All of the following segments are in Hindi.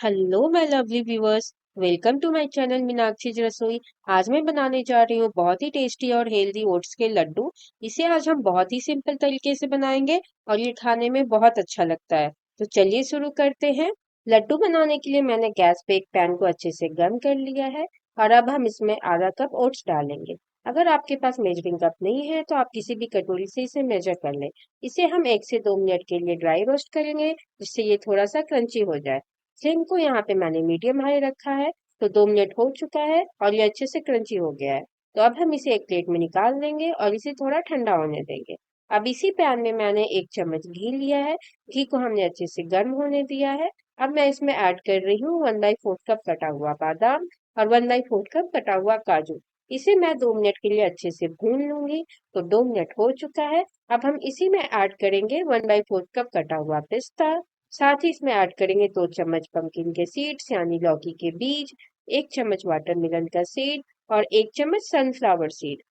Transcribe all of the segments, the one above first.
Hello my lovely viewers. Welcome to my channel Meenakshi Rasoi. आज मैं बनाने जा रही हूँ बहुत ही टेस्टी और हेल्दी ओट्स के लड्डू। इसे आज हम बहुत ही सिंपल तरीके से बनाएंगे और ये खाने में बहुत अच्छा लगता है। तो चलिए शुरू करते हैं। लड्डू बनाने के लिए मैंने गैस पे एक पैन को अच्छे से गर्म कर लिया है और अब हम इसमें आधा कप ओट्स डालेंगे। अगर आपके पास मेजरिंग कप नहीं है तो आप किसी भी कटोरी से इसे मेजर कर लें। इसे हम 1 से 2 मिनट के लिए ड्राई रोस्ट करेंगे जिससे ये थोड़ा सा क्रंची हो जाए। फ्लेम को यहाँ पे मैंने मीडियम हाई रखा है। तो 2 मिनट हो चुका है और ये अच्छे से क्रंची हो गया है। तो अब हम इसे एक प्लेट में निकाल लेंगे और इसे थोड़ा ठंडा होने देंगे। अब इसी पैन में मैंने 1 चम्मच घी लिया है। घी को हमने अच्छे से गर्म होने दिया है। अब मैं इसमें ऐड कर रही हूँ 1/4 कप कटा हुआ बादाम और 1/4 कप कटा हुआ काजू। इसे मैं 2 मिनट के लिए अच्छे से भून लूंगी। तो 2 मिनट हो चुका है। अब हम इसी में ऐड करेंगे 1/4 कप कटा हुआ पिस्ता। साथ ही इसमें ऐड करेंगे 2 चम्मच पंपकिन के सीड्स यानी लौकी के बीज, 1 चम्मच वाटरमेलन का सीड और 1 चम्मच सनफ्लावर सीड।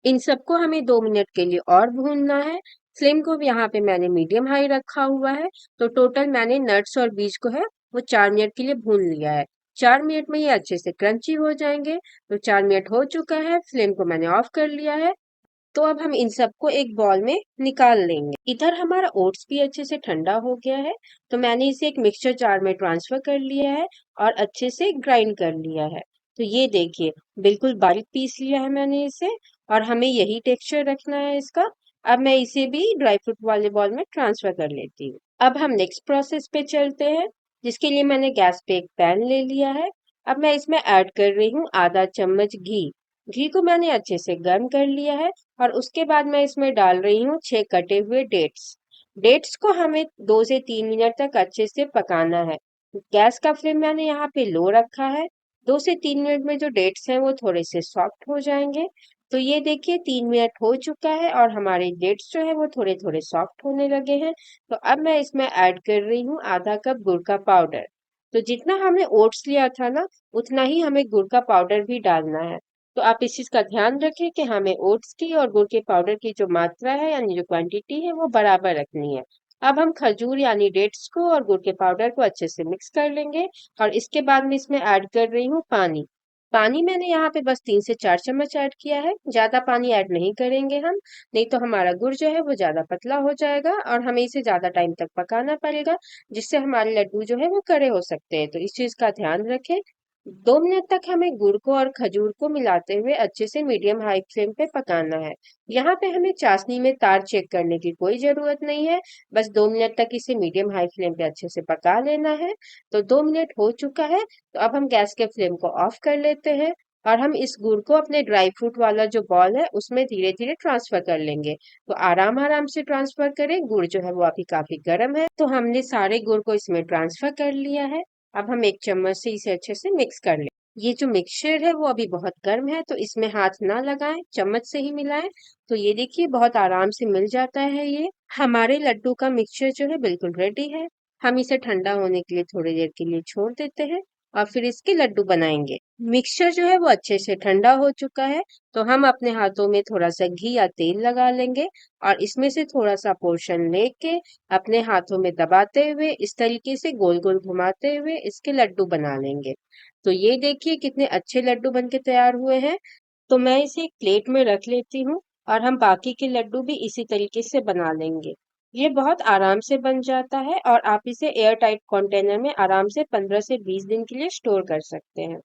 इन सबको हमें 2 मिनट के लिए और भूनना है। फ्लेम को भी यहाँ पे मैंने मीडियम हाई रखा हुआ है। तो टोटल मैंने नट्स और बीज को है वो 4 मिनट के लिए भून लिया है। 4 मिनट में ये अच्छे से क्रंची हो जाएंगे। तो 4 मिनट हो चुका है, फ्लेम को मैंने ऑफ कर लिया है। तो अब हम इन सबको एक बॉल में निकाल लेंगे। इधर हमारा ओट्स भी अच्छे से ठंडा हो गया है। तो मैंने इसे एक मिक्सचर जार में ट्रांसफर कर लिया है और अच्छे से ग्राइंड कर लिया है। तो ये देखिए, बिल्कुल बारीक पीस लिया है मैंने इसे और हमें यही टेक्सचर रखना है इसका। अब मैं इसे भी ड्राई फ्रूट वाले बॉल में ट्रांसफर कर लेती हूँ। अब हम नेक्स्ट प्रोसेस पे चलते हैं, जिसके लिए मैंने गैस पे एक पैन ले लिया है। अब मैं इसमें ऐड कर रही हूँ आधा चम्मच घी। घी को मैंने अच्छे से गर्म कर लिया है और उसके बाद मैं इसमें डाल रही हूँ 6 कटे हुए डेट्स। डेट्स को हमें 2 से 3 मिनट तक अच्छे से पकाना है। गैस का फ्लेम मैंने यहाँ पे लो रखा है। 2 से 3 मिनट में जो डेट्स हैं वो थोड़े से सॉफ्ट हो जाएंगे। तो ये देखिए 3 मिनट हो चुका है और हमारे डेट्स जो है वो थोड़े थोड़े सॉफ्ट होने लगे हैं। तो अब मैं इसमें ऐड कर रही हूँ आधा कप गुड़ का पाउडर। तो जितना हमने ओट्स लिया था ना, उतना ही हमें गुड़ का पाउडर भी डालना है। तो आप इस चीज का ध्यान रखें कि हमें ओट्स की और गुड़ के पाउडर की जो मात्रा है यानी जो क्वांटिटी है वो बराबर रखनी है। अब हम खजूर यानी डेट्स को और गुड़ के पाउडर को अच्छे से मिक्स कर लेंगे और इसके बाद में इसमें ऐड कर रही हूँ पानी। पानी मैंने यहाँ पे बस 3 से 4 चम्मच ऐड किया है, ज्यादा पानी ऐड नहीं करेंगे हम। नहीं तो हमारा गुड़ जो है वो ज्यादा पतला हो जाएगा और हमें इसे ज्यादा टाइम तक पकाना पड़ेगा, जिससे हमारे लड्डू जो है वो कड़े हो सकते हैं। तो इस चीज का ध्यान रखें। 2 मिनट तक हमें गुड़ को और खजूर को मिलाते हुए अच्छे से मीडियम हाई फ्लेम पे पकाना है। यहाँ पे हमें चाशनी में तार चेक करने की कोई जरूरत नहीं है। बस 2 मिनट तक इसे मीडियम हाई फ्लेम पे अच्छे से पका लेना है। तो 2 मिनट हो चुका है। तो अब हम गैस के फ्लेम को ऑफ कर लेते हैं और हम इस गुड़ को अपने ड्राई फ्रूट वाला जो बॉल है उसमें धीरे धीरे ट्रांसफर कर लेंगे। तो आराम आराम से ट्रांसफर करें, गुड़ जो है वो अभी काफी गर्म है। तो हमने सारे गुड़ को इसमें ट्रांसफर कर लिया है। अब हम 1 चम्मच से इसे अच्छे से मिक्स कर लें। ये जो मिक्सचर है वो अभी बहुत गर्म है, तो इसमें हाथ ना लगाएं, चम्मच से ही मिलाएं। तो ये देखिए बहुत आराम से मिल जाता है ये। हमारे लड्डू का मिक्सचर जो है बिल्कुल रेडी है। हम इसे ठंडा होने के लिए थोड़ी देर के लिए छोड़ देते हैं और फिर इसके लड्डू बनाएंगे। मिक्सचर जो है वो अच्छे से ठंडा हो चुका है। तो हम अपने हाथों में थोड़ा सा घी या तेल लगा लेंगे और इसमें से थोड़ा सा पोर्शन लेके अपने हाथों में दबाते हुए इस तरीके से गोल गोल घुमाते हुए इसके लड्डू बना लेंगे। तो ये देखिए कितने अच्छे लड्डू बनके तैयार हुए हैं। तो मैं इसे एक प्लेट में रख लेती हूँ और हम बाकी के लड्डू भी इसी तरीके से बना लेंगे। ये बहुत आराम से बन जाता है और आप इसे एयर टाइट कंटेनर में आराम से 15 से 20 दिन के लिए स्टोर कर सकते हैं।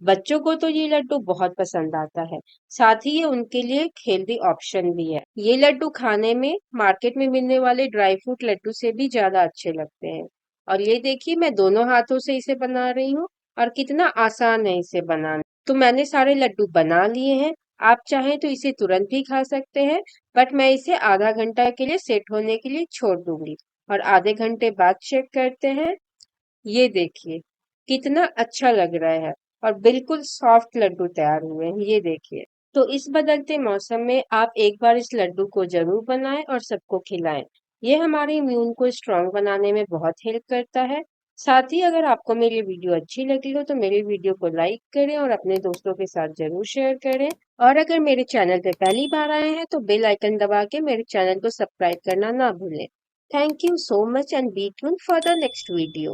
बच्चों को तो ये लड्डू बहुत पसंद आता है। साथ ही ये उनके लिए एक हेल्दी ऑप्शन भी है। ये लड्डू खाने में मार्केट में मिलने वाले ड्राई फ्रूट लड्डू से भी ज्यादा अच्छे लगते हैं। और ये देखिए मैं दोनों हाथों से इसे बना रही हूँ और कितना आसान है इसे बनाना। तो मैंने सारे लड्डू बना लिए हैं। आप चाहें तो इसे तुरंत भी खा सकते हैं, बट मैं इसे आधा घंटा के लिए सेट होने के लिए छोड़ दूंगी और आधे घंटे बाद चेक करते हैं। ये देखिए कितना अच्छा लग रहा है और बिल्कुल सॉफ्ट लड्डू तैयार हुए हैं, ये देखिए। तो इस बदलते मौसम में आप एक बार इस लड्डू को जरूर बनाएं और सबको खिलाएं। ये हमारे इम्यून को स्ट्रांग बनाने में बहुत हेल्प करता है। साथ ही अगर आपको मेरी वीडियो अच्छी लगी हो तो मेरी वीडियो को लाइक करें और अपने दोस्तों के साथ जरूर शेयर करें। और अगर मेरे चैनल पे पहली बार आए हैं तो बेल आइकन दबा के मेरे चैनल को सब्सक्राइब करना ना भूलें। Thank you so much and be tuned for the next video.